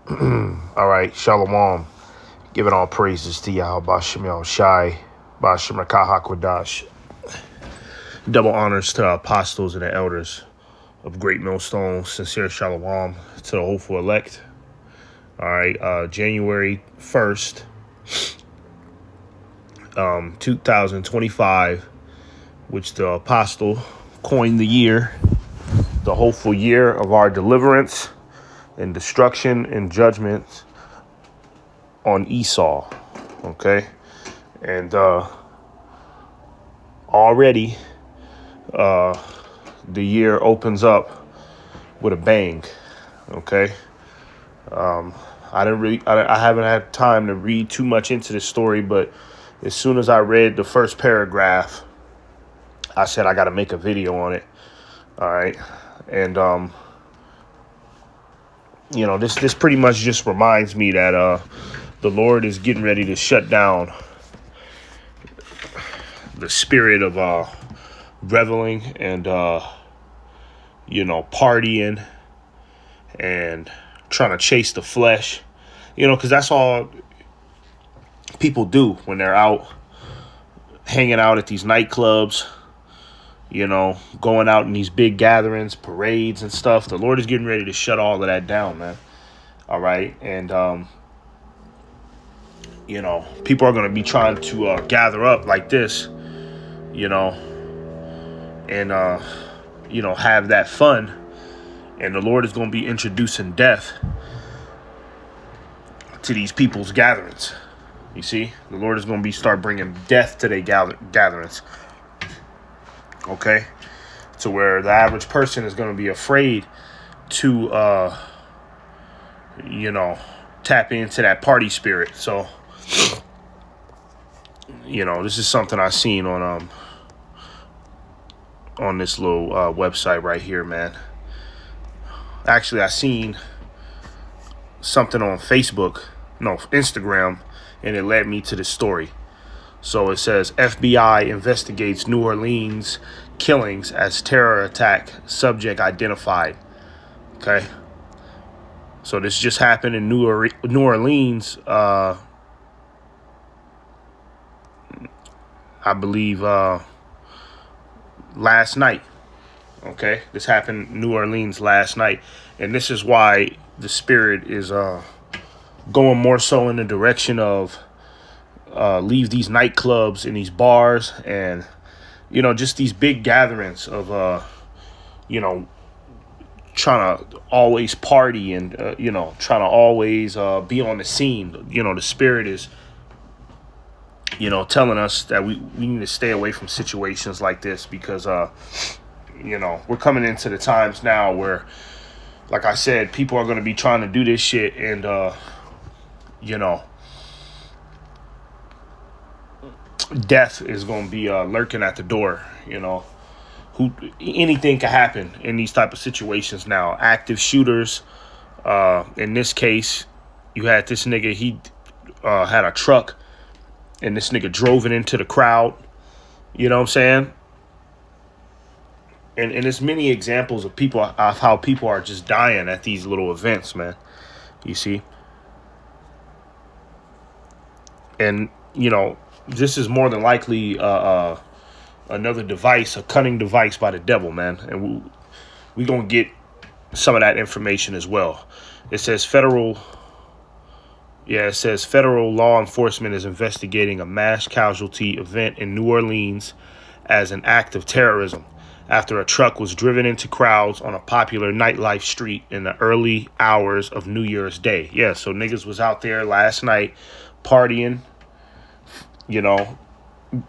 All right, Shalom. Giving all praises to Yahweh Bashem Shai, Bashem Rakahakwadash. Double honors to our apostles and the elders of Great Millstone. Sincere Shalom to the hopeful elect. All right, January 1st, 2025, which the apostle coined the year, the hopeful year of our deliverance and destruction and judgment on Esau. Okay, and already the year opens up with a bang. Okay, I haven't had time to read too much into this story, but as soon as I read the first paragraph, I said I got to make a video on it. All right, and this pretty much just reminds me that the Lord is getting ready to shut down the spirit of reveling and partying and trying to chase the flesh, because that's all people do when they're out hanging out at these nightclubs, going out in these big gatherings, parades and stuff. The Lord is getting ready to shut all of that down, man. All right. And people are going to be trying to gather up like this, and have that fun. And the Lord is going to be introducing death to these people's gatherings. You see, the Lord is going to start bringing death to their gatherings. Okay, to where the average person is going to be afraid to, tap into that party spirit. So, this is something I seen on this little website right here, man. Actually, I seen something on Instagram, and it led me to the story. So it says FBI investigates New Orleans killings as terror attack subject identified. Okay. So this just happened in New Orleans, I believe, last night. Okay. This happened in New Orleans last night. And this is why the spirit is going more so in the direction of leave these nightclubs and these bars and, just these big gatherings of, trying to always party and, trying to always be on the scene. The spirit is, telling us that we need to stay away from situations like this because, we're coming into the times now where, like I said, people are going to be trying to do this shit and, death is going to be lurking at the door. Anything can happen in these type of situations now. Active shooters. In this case, you had this nigga. He had a truck, and this nigga drove it into the crowd. You know what I'm saying? And there's many examples of how people are just dying at these little events, man. You see? And, this is more than likely another device, a cunning device by the devil, man. And we going to get some of that information as well. It says federal law enforcement is investigating a mass casualty event in New Orleans as an act of terrorism after a truck was driven into crowds on a popular nightlife street in the early hours of New Year's Day. Yeah, so niggas was out there last night partying,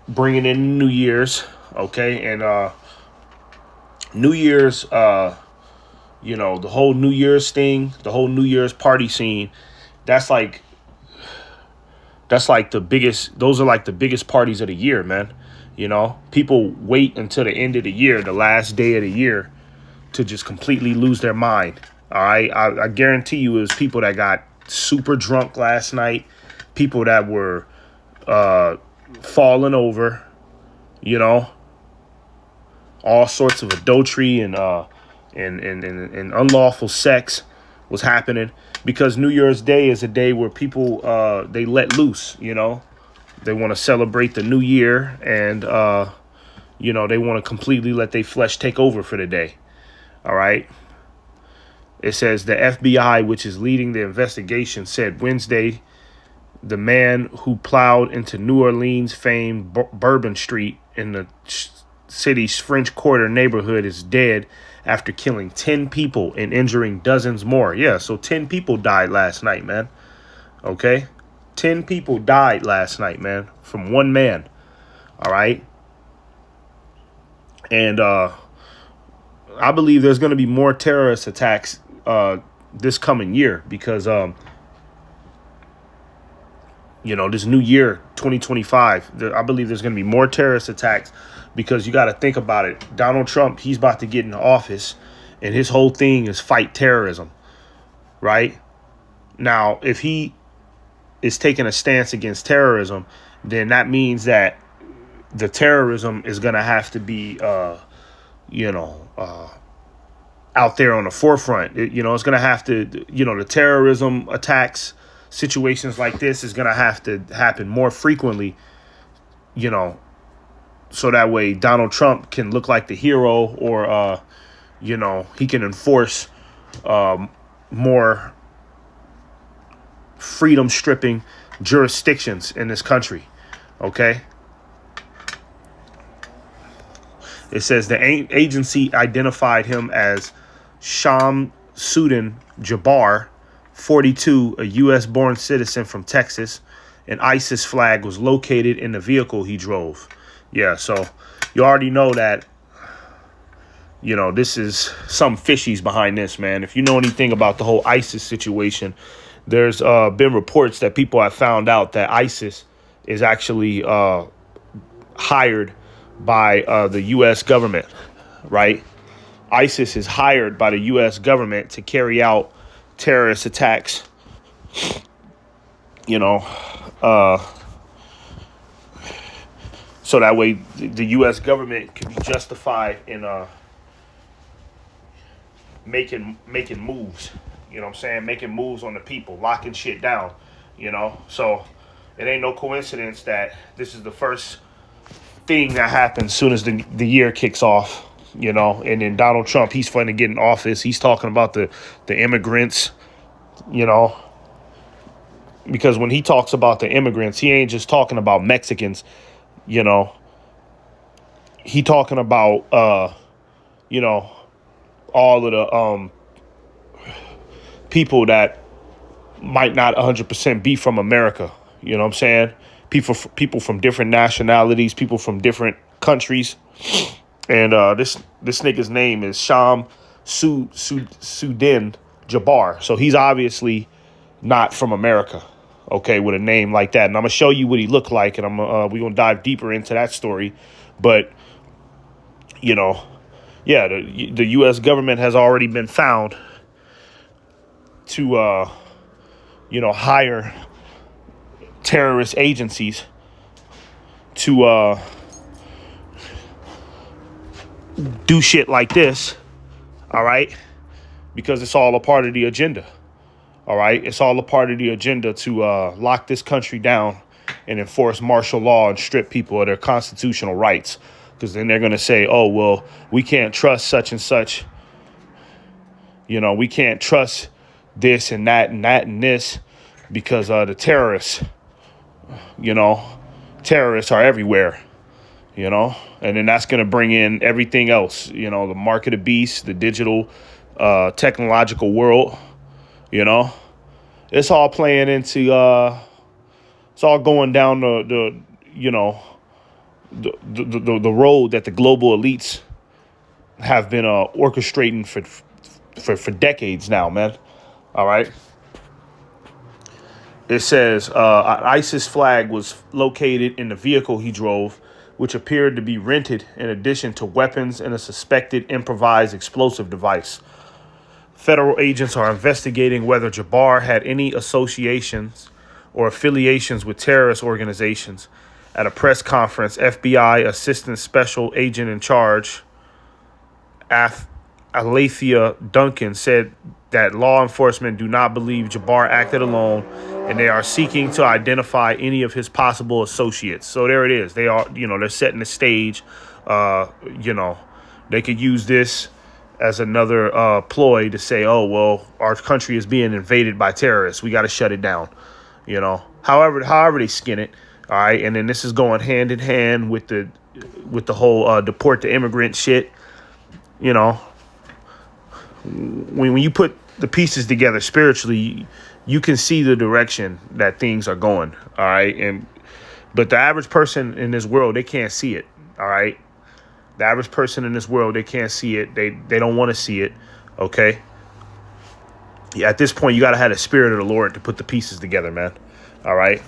bringing in New Year's, okay? And New Year's, the whole New Year's thing, the whole New Year's party scene, those are like the biggest parties of the year, man. People wait until the end of the year, the last day of the year, to just completely lose their mind. All right, I guarantee you, it was people that got super drunk last night, people that were falling over, all sorts of adultery and unlawful sex, was happening, because New Year's Day is a day where people they let loose. They want to celebrate the new year, and they want to completely let their flesh take over for the day. All right. It says the FBI, which is leading the investigation, said Wednesday the man who plowed into New Orleans famed Bourbon Street in the city's French Quarter neighborhood is dead after killing 10 people and injuring dozens more. Yeah, so 10 people died last night, man. Okay? 10 people died last night, man, from one man. All right? And I believe there's going to be more terrorist attacks this coming year, because this new year, 2025, I believe there's going to be more terrorist attacks, because you got to think about it. Donald Trump, he's about to get in office, and his whole thing is fight terrorism, right? Now, if he is taking a stance against terrorism, then that means that the terrorism is going to have to be, out there on the forefront. It's going to have to, the terrorism attacks, situations like this is going to have to happen more frequently, so that way Donald Trump can look like the hero, or, he can enforce more freedom stripping jurisdictions in this country. Okay. It says the agency identified him as Shamsuddin Jabbar, 42, a U.S.-born citizen from Texas. An ISIS flag was located in the vehicle he drove. Yeah, so you already know that, this is some fishies behind this, man. If you know anything about the whole ISIS situation, there's been reports that people have found out that ISIS is actually hired by the U.S. government, right? ISIS is hired by the U.S. government to carry out terrorist attacks, so that way the U.S. government can be justified in making moves, making moves on the people, locking shit down, So it ain't no coincidence that this is the first thing that happens soon as the year kicks off. And then Donald Trump, he's finna get in office. He's talking about the immigrants, because when he talks about the immigrants, he ain't just talking about Mexicans, he talking about, all of the people that might not 100% be from America. You know what I'm saying? People from different nationalities, people from different countries. And this nigga's name is Shamsuddin Jabbar. So he's obviously not from America, okay, with a name like that. And I'm going to show you what he looked like, and we're going to dive deeper into that story. But, the U.S. government has already been found to, hire terrorist agencies to do shit like this, all right? Because it's all a part of the agenda, all right? It's all a part of the agenda to lock this country down and enforce martial law and strip people of their constitutional rights. Because then they're going to say, oh, well, we can't trust such and such. We can't trust this and that and that and this because the terrorists, terrorists are everywhere. And then that's going to bring in everything else, the mark of the beast, the digital technological world, it's all playing into, it's all going down the road that the global elites have been orchestrating for decades now, man. All right. It says an ISIS flag was located in the vehicle he drove, which appeared to be rented in addition to weapons and a suspected improvised explosive device. Federal agents are investigating whether Jabbar had any associations or affiliations with terrorist organizations. At a press conference, FBI Assistant Special Agent in Charge, Alethea Duncan, said that law enforcement do not believe Jabbar acted alone, and they are seeking to identify any of his possible associates. So there it is. They are, they're setting the stage. They could use this as another ploy to say, oh, well, our country is being invaded by terrorists. We got to shut it down. However they skin it. All right. And then this is going hand in hand with the whole deport the immigrant shit. When you put the pieces together spiritually, you can see the direction that things are going. All right. But the average person in this world, they can't see it. All right. The average person in this world, they can't see it. They don't want to see it. OK. Yeah, at this point, you got to have the spirit of the Lord to put the pieces together, man. All right.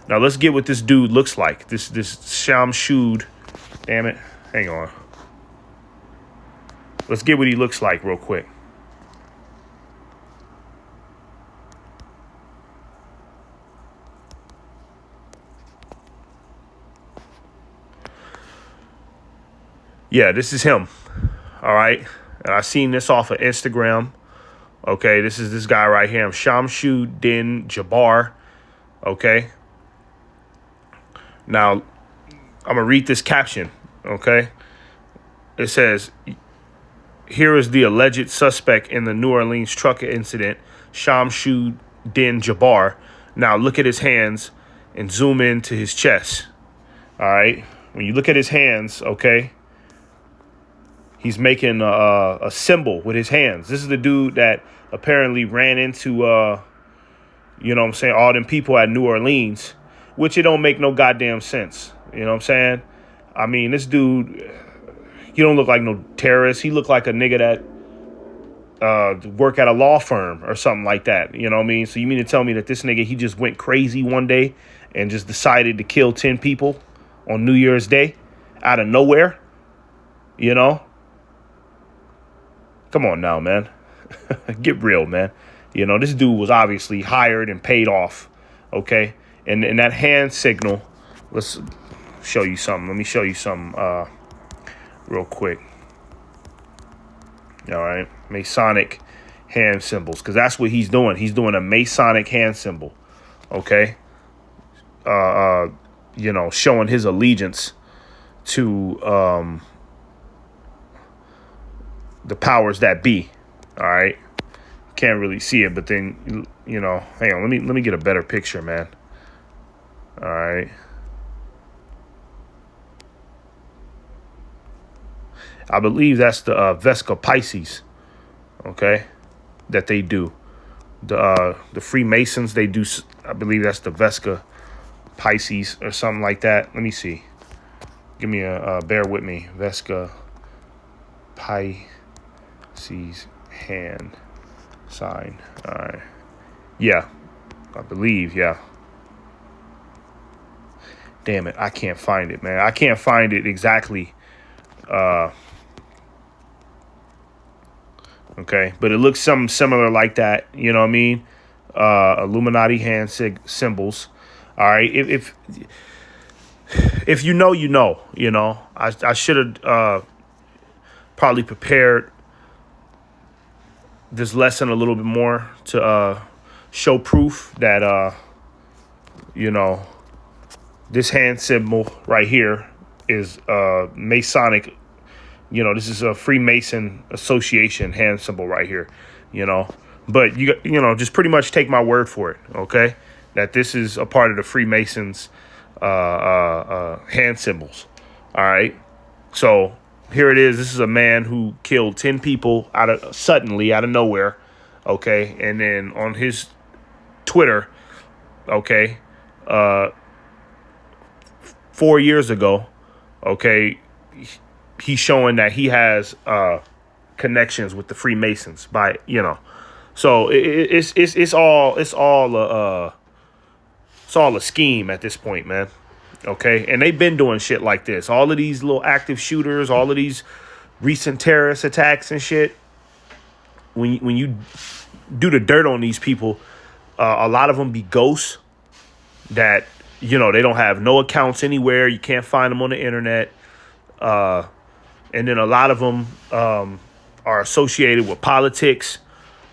Now, let's get what this dude looks like. This Shamsud. Damn it. Hang on. Let's get what he looks like real quick. Yeah, this is him. All right. And I seen this off of Instagram. Okay, this is this guy right here. Shamsud-Din Jabbar. Okay. Now, I'm going to read this caption. Okay. It says, here is the alleged suspect in the New Orleans truck incident, Shamsud-Din Jabbar. Now, look at his hands and zoom in to his chest. All right. When you look at his hands, okay, he's making a symbol with his hands. This is the dude that apparently ran into, all them people at New Orleans, which it don't make no goddamn sense. You know what I'm saying? I mean, this dude, he don't look like no terrorist. He looked like a nigga that work at a law firm or something like that. You know what I mean? So you mean to tell me that this nigga, he just went crazy one day and just decided to kill 10 people on New Year's Day out of nowhere? Come on now, man. Get real, man. This dude was obviously hired and paid off. Okay. And that hand signal, let's show you something. Let me show you something real quick. All right. Masonic hand symbols. Because that's what he's doing. He's doing a Masonic hand symbol. Okay. Showing his allegiance to the powers that be. All right. Can't really see it, but then, hang on. Let me get a better picture, man. All right. I believe that's the Vesica Pisces. Okay. That they do. The Freemasons, they do. I believe that's the Vesica Pisces or something like that. Let me see. Give me bear with me. Vesica Pisces hand sign. All right. Yeah. I believe. Yeah. Damn it. I can't find it, man. I can't find it exactly. Okay. But it looks something similar like that. You know what I mean? Illuminati hand symbols. All right. If you know, I should have probably prepared this lesson a little bit more to show proof that, this hand symbol right here is Masonic. This is a Freemason Association hand symbol right here, But, just pretty much take my word for it, okay? That this is a part of the Freemasons hand symbols, all right? So here it is. This is a man who killed 10 people suddenly out of nowhere, okay? And then on his Twitter, okay, 4 years ago, okay, he's showing that he has connections with the Freemasons by, so it's all a scheme at this point, man. Okay. And they've been doing shit like this. All of these little active shooters, all of these recent terrorist attacks and shit. When you do the dirt on these people, a lot of them be ghosts that, they don't have no accounts anywhere. You can't find them on the internet. And then a lot of them are associated with politics.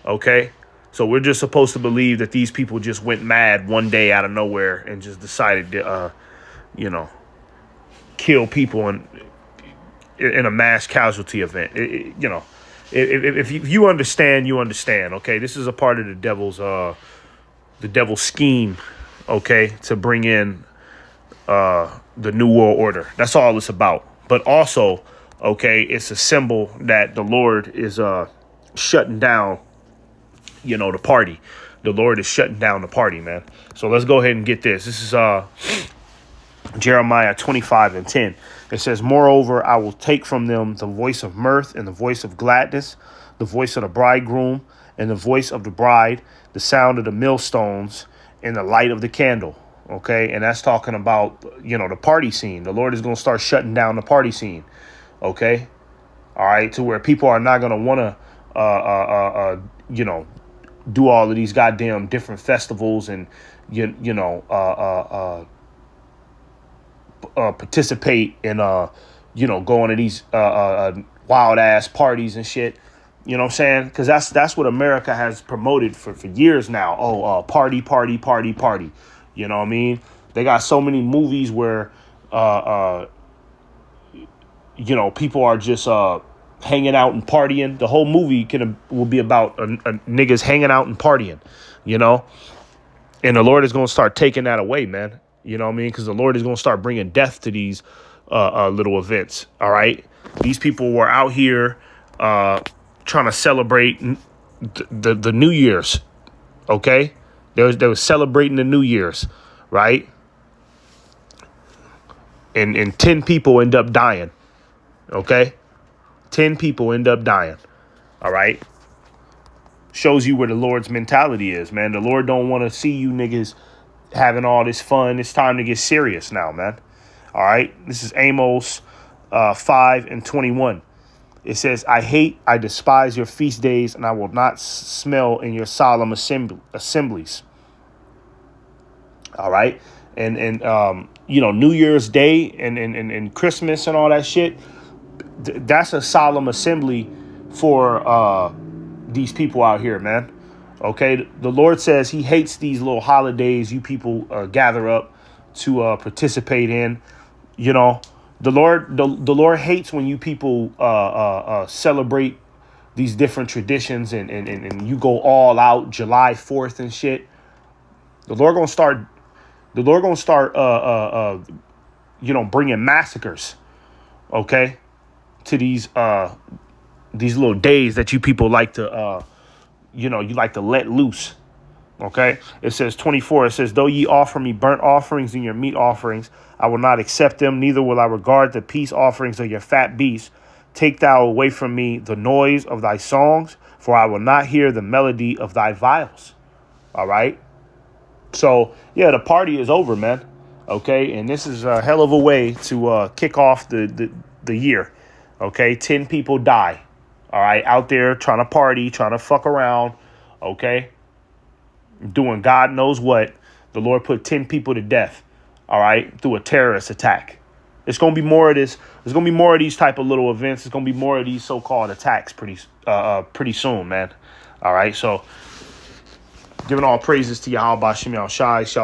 Okay. So we're just supposed to believe that these people just went mad one day out of nowhere and just decided to, kill people in a mass casualty event. If you understand, you understand. Okay. This is a part of the devil's scheme. Okay. To bring in the New World Order. That's all it's about. But also, okay, it's a symbol that the Lord is shutting down, the party. The Lord is shutting down the party, man. So let's go ahead and get this. This is Jeremiah 25:10. It says, moreover, I will take from them the voice of mirth and the voice of gladness, the voice of the bridegroom and the voice of the bride, the sound of the millstones and the light of the candle. Okay. And that's talking about, the party scene. The Lord is going to start shutting down the party scene. Okay. All right. To where people are not going to want to, do all of these goddamn different festivals and, participate in, going to these wild ass parties and shit. You know what I'm saying? Because that's what America has promoted for years now. Oh, party, party, party, party. You know what I mean? They got so many movies where, people are just hanging out and partying. The whole movie will be about niggas hanging out and partying, And the Lord is going to start taking that away, man. You know what I mean? Because the Lord is going to start bringing death to these little events. All right. These people were out here trying to celebrate the New Year's. OK, they was celebrating the New Year's. Right. And 10 people end up dying. OK, 10 people end up dying. All right. Shows you where the Lord's mentality is, man. The Lord don't want to see you niggas having all this fun. It's time to get serious now, man. All right. This is Amos 5:21. It says, I despise your feast days, and I will not smell in your solemn assemblies. All right. And New Year's Day and Christmas and all that shit. That's a solemn assembly for these people out here, man. OK, the Lord says he hates these little holidays you people gather up to participate in. The Lord hates when you people celebrate these different traditions and you go all out July 4th and shit. The Lord gonna start bringing massacres, okay, to these little days that you people like to you like to let loose. OK, it says 24. It says, though ye offer me burnt offerings and your meat offerings, I will not accept them. Neither will I regard the peace offerings of your fat beasts. Take thou away from me the noise of thy songs, for I will not hear the melody of thy viols. All right. So, yeah, the party is over, man. OK, and this is a hell of a way to kick off the year. OK, 10 people die. All right. Out there trying to party, trying to fuck around. OK. Doing God knows what. The Lord put 10 people to death, all right, through a terrorist attack. It's going to be more of this. There's going to be more of these type of little events. It's going to be more of these so-called attacks pretty soon, man. All right, so giving all praises to Yahweh Shem Shai. Shalom.